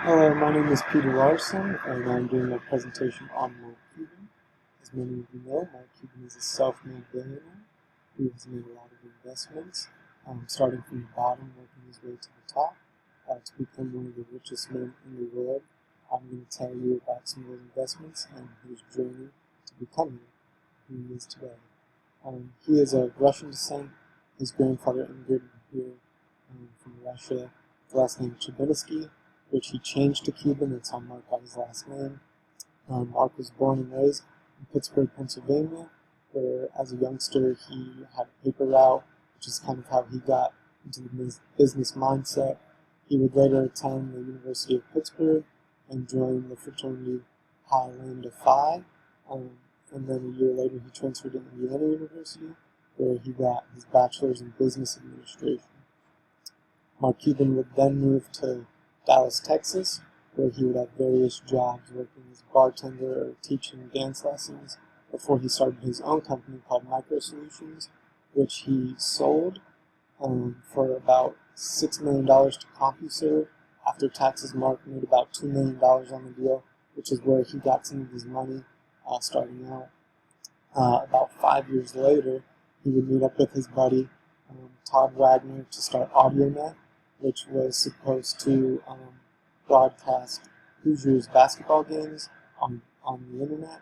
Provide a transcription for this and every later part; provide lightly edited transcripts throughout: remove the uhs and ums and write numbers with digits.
Hello, my name is Peter Larson, and I'm doing a presentation on Mark Cuban. As many of you know, Mark Cuban is a self-made billionaire who has made a lot of investments, starting from the bottom, working his way to the top, to become one of the richest men in the world. I'm going to tell you about some of those investments and his journey to becoming who he is today. He is of Russian descent. His grandfather immigrated here from Russia. His last name Chabinsky, which he changed to Cuban. That's how Mark got his last name. Mark was born and raised in Pittsburgh, Pennsylvania, where as a youngster he had a paper route, which is kind of how he got into the business mindset. He would later attend the University of Pittsburgh and join the fraternity Pi Lambda Phi. And then a year later he transferred to Indiana University, where he got his bachelor's in business administration. Mark Cuban would then move to Dallas, Texas, where he would have various jobs working as a bartender or teaching dance lessons before he started his own company called Micro Solutions, which he sold for about $6 million to CompuServe. After taxes, Mark made about $2 million on the deal, which is where he got some of his money starting out. About 5 years later, he would meet up with his buddy Todd Wagner to start AudioNet, which was supposed to broadcast Hoosiers basketball games on the internet.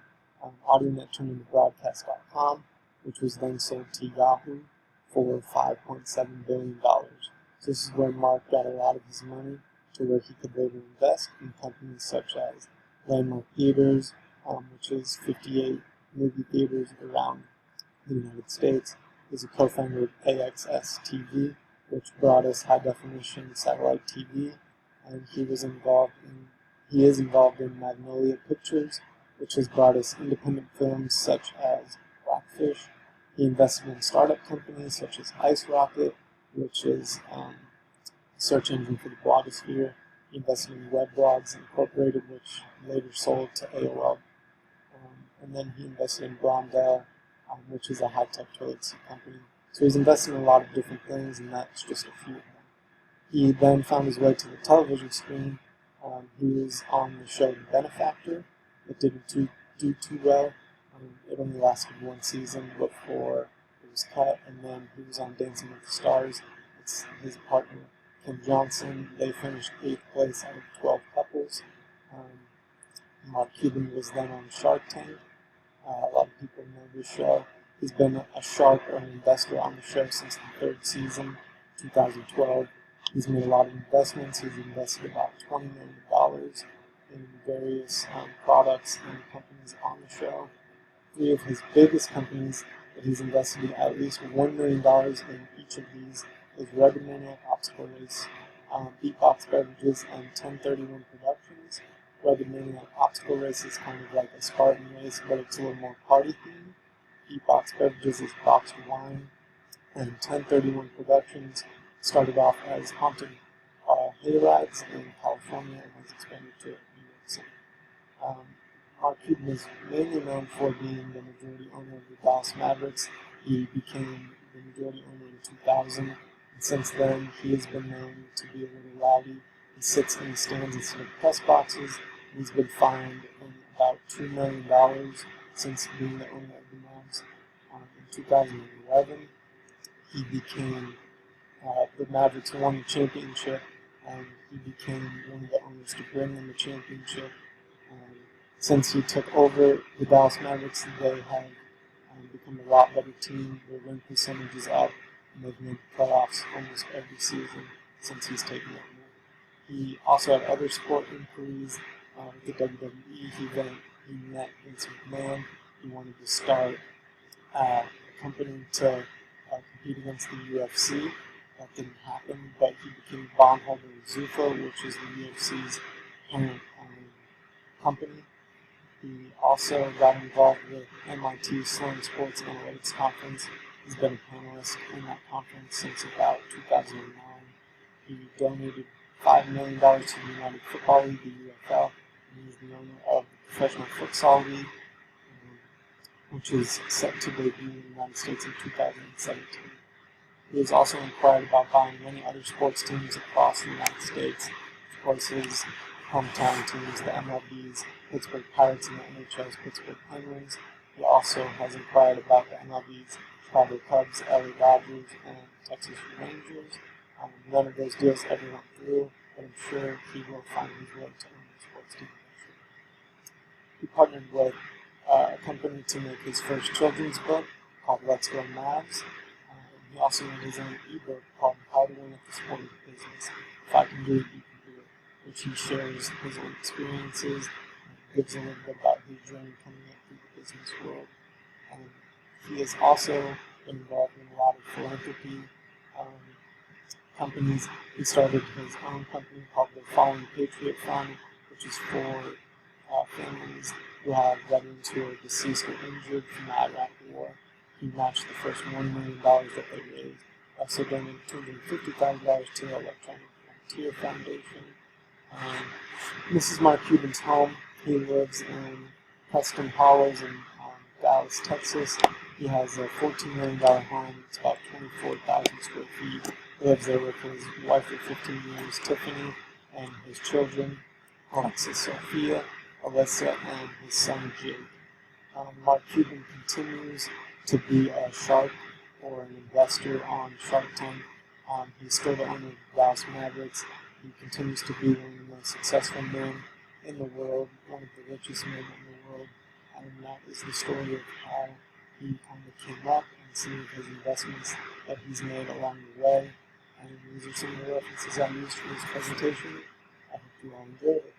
AudioNet turned into broadcast.com, which was then sold to Yahoo for $5.7 billion. So this is where Mark got a lot of his money to where he could later invest in companies such as Landmark Theaters, which is 58 movie theaters around the United States. He's a co-founder of AXS TV, which brought us high-definition satellite TV, and he is involved in Magnolia Pictures, which has brought us independent films such as Blackfish. He invested in startup companies such as Ice Rocket, which is a search engine for the blogosphere. He invested in Weblogs Incorporated, which later sold to AOL. And then he invested in Blondell, which is a high-tech toilet seat company. So he's invested in a lot of different things, and that's just a few of them. He then found his way to the television screen. He was on the show The Benefactor. It didn't do too well. It only lasted one season before it was cut, and then he was on Dancing with the Stars. It's his partner, Kim Johnson. They finished 8th place out of 12 couples. Mark Cuban was then on Shark Tank. A lot of people know this show. He's been a shark or an investor on the show since the 3rd season, 2012. He's made a lot of investments. He's invested about $20 million in various products and companies on the show. 3 of his biggest companies that he's invested in at least $1 million in each of these is Rugged Maniac Obstacle Race, Beatbox Beverages, and 1031 Productions. Rugged Maniac Obstacle Race is kind of like a Spartan race, but it's a little more party themed. Beatbox Beverages is boxed wine, and 1031 Productions started off as haunted hayrides in California and has expanded to New York City. Mark Cuban is mainly known for being the majority owner of the Dallas Mavericks. He became the majority owner in 2000, and since then he has been known to be a little rowdy. He sits in the stands instead of press boxes. He's been fined about $2 million since being the owner of the Mavs. In 2011, he became the Mavericks won the championship, and he became one of the owners to bring them the championship. Since he took over the Dallas Mavericks, they have become a lot better team. Their win percentage is up, and they've made the playoffs almost every season since he's taken over. He also had other sport inquiries with the WWE. He met Vince McMahon. He wanted to start a company to compete against the UFC. That didn't happen, but he became bondholder of Zuffa, which is the UFC's parent company. He also got involved with MIT's Sloan Sports Analytics Conference. He's been a panelist in that conference since about 2009. He donated $5 million to the United Football League, the UFL, and he's the owner of the Professional Futsal League, which is set to debut in the United States in 2017. He has also inquired about buying many other sports teams across the United States. Of course, his hometown teams, the MLB's Pittsburgh Pirates and the NHL's Pittsburgh Penguins. He also has inquired about the MLB's Chicago Cubs, LA Dodgers, and Texas Rangers. None of those deals ever went through, but I'm sure he will find his way to own the sports team eventually. He partnered with a company to make his first children's book called Let's Go Mavs. He also made his own ebook called How to Win at the Sporting Business. If I Can Do It, You Can Do It, which he shares his own experiences and gives a little bit about his journey coming up through the business world. And he has also been involved in a lot of philanthropy companies. He started his own company called the Fallen Patriot Fund, which is for families who have veterans who are deceased or injured from the Iraq War. He matched the first $1 million that they raised. Also donated $250,000 to the Electronic Frontier Foundation. This is Mark Cuban's home. He lives in Custom Hollows in Dallas, Texas. He has a $14 million home. It's about 24,000 square feet. He lives there with his wife of 15 years, Tiffany, and his children, Alexis, Sophia, Alyssa, and his son, Jake. Mark Cuban continues to be a shark or an investor on Shark Tank. He's still the owner of the Dallas Mavericks. He continues to be one of the most successful men in the world, one of the richest men in the world. And that is the story of how he kind of came up and some of his investments that he's made along the way. And these are some of the references I used for this presentation. I hope you all enjoyed it.